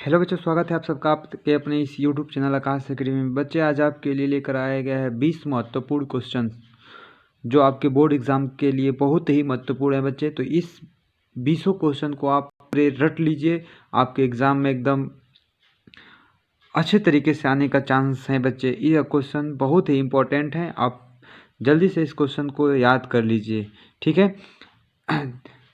Hello बच्चों, स्वागत है आप सबका आपके अपने इस यूट्यूब चैनल आकाश अकेडमी में। बच्चे आज आपके लिए लेकर आया गया है 20 महत्वपूर्ण क्वेश्चन जो आपके बोर्ड एग्जाम के लिए बहुत ही महत्वपूर्ण है बच्चे। तो इस 20 क्वेश्चन को आप पूरे रट लीजिए, आपके एग्ज़ाम में एकदम अच्छे तरीके से आने का चांस है बच्चे। यह क्वेश्चन बहुत ही इम्पोर्टेंट है, आप जल्दी से इस क्वेश्चन को याद कर लीजिए, ठीक है।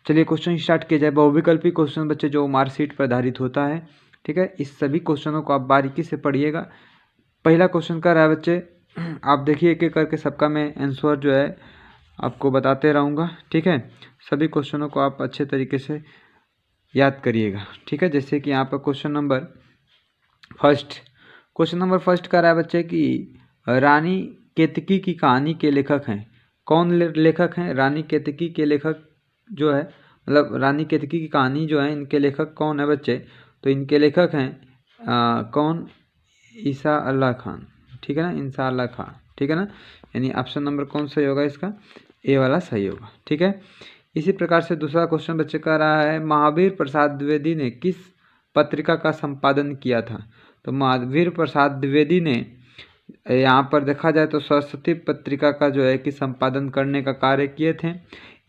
चलिए क्वेश्चन स्टार्ट किया जाए। बहुविकल्पी क्वेश्चन बच्चे जो मार्कशीट पर आधारित होता है, ठीक है। इस सभी क्वेश्चनों को आप बारीकी से पढ़िएगा। पहला क्वेश्चन कर रहा है बच्चे, आप देखिए एक एक करके सबका मैं आंसर जो है आपको बताते रहूँगा, ठीक है। सभी क्वेश्चनों को आप अच्छे तरीके से याद करिएगा, ठीक है। जैसे कि यहाँ पर क्वेश्चन नंबर फर्स्ट कर रहा है बच्चे कि रानी केतकी की कहानी के लेखक हैं। कौन लेखक हैं? रानी केतकी के लेखक जो है, मतलब रानी केतकी की कहानी जो है, इनके लेखक कौन है बच्चे? तो इनके लेखक हैं कौन? ईसा अल्लाह खान, ठीक है ना, इंसा अल्लाह खान, ठीक है ना। यानी ऑप्शन नंबर कौन सही होगा इसका? ए वाला सही होगा, ठीक है। इसी प्रकार से दूसरा क्वेश्चन बच्चे का रहा है, महावीर प्रसाद द्विवेदी ने किस पत्रिका का संपादन किया था? तो महावीर प्रसाद द्विवेदी ने यहाँ पर देखा जाए तो सरस्वती पत्रिका का जो है कि संपादन करने का कार्य किए थे।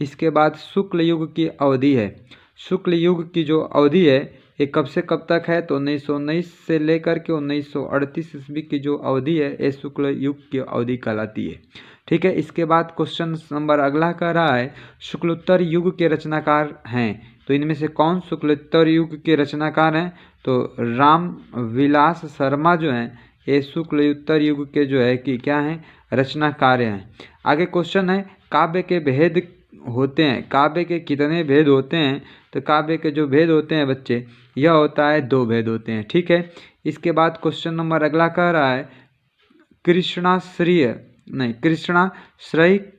इसके बाद शुक्ल युग की अवधि है। शुक्ल युग की जो अवधि है ये कब से कब तक है? तो 1919 से लेकर के 1938 ईस्वी की जो अवधि है ये शुक्ल युग की अवधि कहलाती है, ठीक है। इसके बाद क्वेश्चन नंबर अगला कह रहा है, शुक्लोत्तर युग के रचनाकार हैं। तो इनमें से कौन शुक्लोत्तर युग के रचनाकार हैं? तो राम विलास शर्मा जो हैं ये शुक्लोत्तर युग के जो है कि क्या हैं? रचनाकार हैं। आगे क्वेश्चन है, काव्य के भेद होते हैं। काव्य के कितने भेद होते हैं? तो काव्य के जो भेद होते हैं बच्चे, यह होता है 2 भेद होते हैं, ठीक है। इसके बाद क्वेश्चन नंबर अगला कह रहा है, कृष्णाश्रयी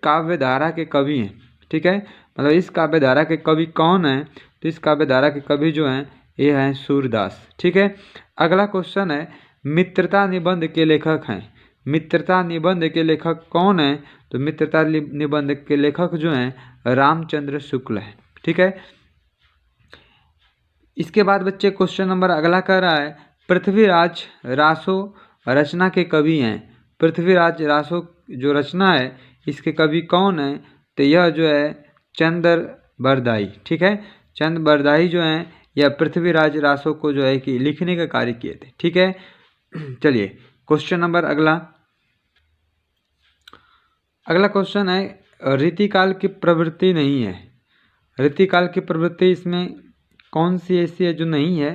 काव्य धारा के कवि हैं, ठीक है। मतलब इस काव्य धारा के कवि कौन हैं? तो इस काव्य धारा के कवि जो हैं ये हैं सूरदास, ठीक है। अगला क्वेश्चन है, मित्रता निबंध के लेखक हैं। मित्रता निबंध के लेखक कौन हैं? तो मित्रता निबंध के लेखक जो हैं रामचंद्र शुक्ल हैं, ठीक है। इसके बाद बच्चे क्वेश्चन नंबर अगला कह रहा है, पृथ्वीराज रासो रचना के कवि हैं। पृथ्वीराज रासो जो रचना है इसके कवि कौन हैं? तो यह जो है चंद्र बरदाई, ठीक है। चंद्र बरदाई जो हैं यह पृथ्वीराज रासो को जो है कि लिखने का कार्य किए थे, ठीक है। चलिए क्वेश्चन नंबर अगला क्वेश्चन है, रीतिकाल की प्रवृत्ति नहीं है। रीतिकाल की प्रवृत्ति इसमें कौन सी ऐसी है जो नहीं है?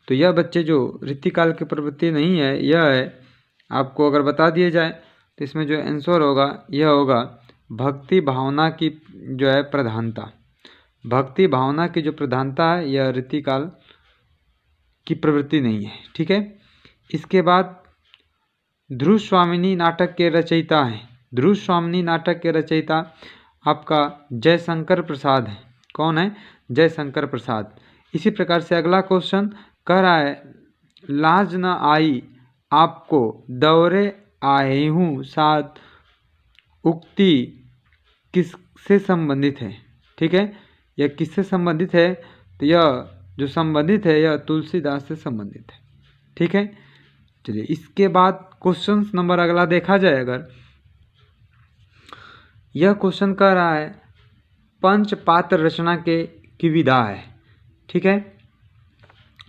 तो यह बच्चे जो रीतिकाल की प्रवृत्ति नहीं है यह है, आपको अगर बता दिया जाए तो इसमें जो आंसर होगा यह होगा भक्ति भावना की जो है प्रधानता। भक्ति भावना की जो प्रधानता है यह रीतिकाल की प्रवृत्ति नहीं है, ठीक है। इसके बाद ध्रुव स्वामिनी नाटक के रचयिता हैं। ध्रुव स्वामिनी नाटक के रचयिता आपका जयशंकर प्रसाद है। कौन है? जयशंकर प्रसाद। इसी प्रकार से अगला क्वेश्चन कह रहा है, लाज न आई आपको दौरे आए हूँ साथ उक्ति किससे संबंधित है? ठीक है, यह किससे संबंधित है? तो यह जो संबंधित है यह तुलसीदास से संबंधित है, ठीक है। चलिए इसके बाद क्वेश्चन नंबर अगला देखा जाए, अगर यह क्वेश्चन कह रहा है पंचपात्र रचना की विधा है, ठीक है।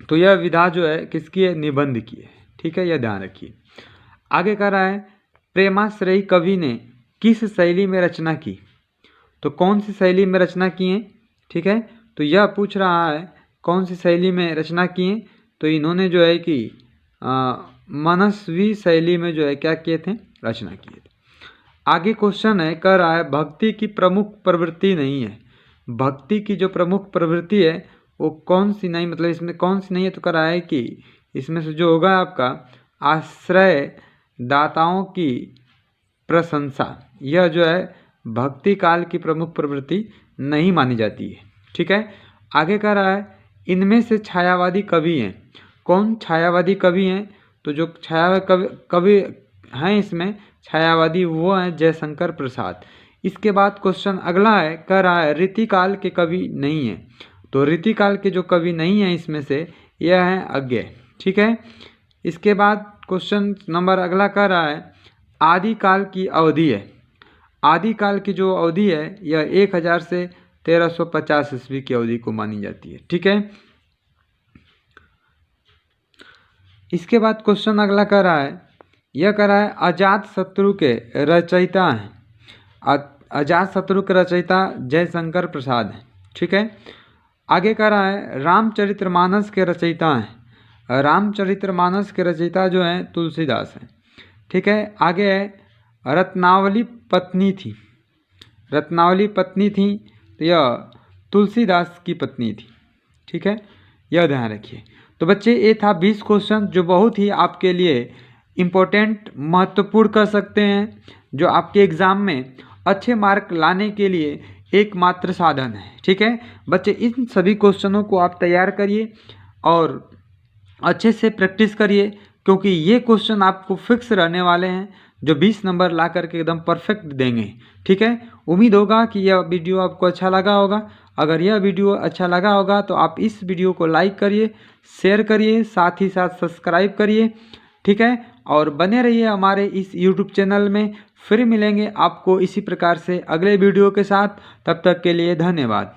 तो यह विधा जो है किसकी है? निबंध की है, ठीक है, यह ध्यान रखिए। आगे कह रहा है प्रेमाश्रयी कवि ने किस शैली में रचना की? तो कौन सी शैली में रचना की है? ठीक है, तो यह पूछ रहा है कौन सी शैली में रचना की है। तो इन्होंने जो है कि मनस्वी शैली में जो है क्या किए थे? रचना किए थे। आगे क्वेश्चन है, कह रहा है भक्ति की प्रमुख प्रवृत्ति नहीं है। भक्ति की जो प्रमुख प्रवृत्ति है वो कौन सी नहीं, मतलब इसमें कौन सी नहीं है? तो कह रहा है कि इसमें से जो होगा आपका आश्रय दाताओं की प्रशंसा, यह जो है भक्ति काल की प्रमुख प्रवृत्ति नहीं मानी जाती है, ठीक है। आगे कह रहा है इनमें से छायावादी कवि हैं। कौन छायावादी कवि हैं? तो जो छायावादी कवि हैं इसमें छायावादी वो हैं जयशंकर प्रसाद। इसके बाद क्वेश्चन अगला है, कह रहा है रीतिकाल के कवि नहीं है। तो रीतिकाल के जो कवि नहीं है इसमें से यह है अज्ञेय। ठीक है, इसके बाद क्वेश्चन नंबर अगला कह रहा है आदिकाल की अवधि है। आदिकाल की जो अवधि है यह 1000 से 1350 ईस्वी की अवधि को मानी जाती है। ठीक है, इसके बाद क्वेश्चन अगला कह रहा है, यह कह रहा है अजातशत्रु के रचयिता हैं। अजातशत्रु के रचयिता जयशंकर प्रसाद हैं। ठीक है, आगे कह रहा है रामचरितमानस के रचयिता हैं। रामचरितमानस के रचयिता जो हैं तुलसीदास हैं। ठीक है, आगे है रत्नावली पत्नी थी। रत्नावली पत्नी थी तो यह तुलसीदास की पत्नी थी। ठीक है, यह ध्यान रखिए। तो बच्चे ये था 20 क्वेश्चन जो बहुत ही आपके लिए इम्पोर्टेंट महत्वपूर्ण कर सकते हैं, जो आपके एग्ज़ाम में अच्छे मार्क लाने के लिए एकमात्र साधन है। ठीक है बच्चे, इन सभी क्वेश्चनों को आप तैयार करिए और अच्छे से प्रैक्टिस करिए, क्योंकि ये क्वेश्चन आपको फिक्स रहने वाले हैं जो 20 नंबर ला करके एकदम परफेक्ट देंगे। ठीक है, उम्मीद होगा कि यह वीडियो आपको अच्छा लगा होगा। अगर यह वीडियो अच्छा लगा होगा तो आप इस वीडियो को लाइक करिए, शेयर करिए, साथ ही साथ सब्सक्राइब करिए। ठीक है, और बने रहिए हमारे इस YouTube चैनल में। फिर मिलेंगे आपको इसी प्रकार से अगले वीडियो के साथ। तब तक के लिए धन्यवाद।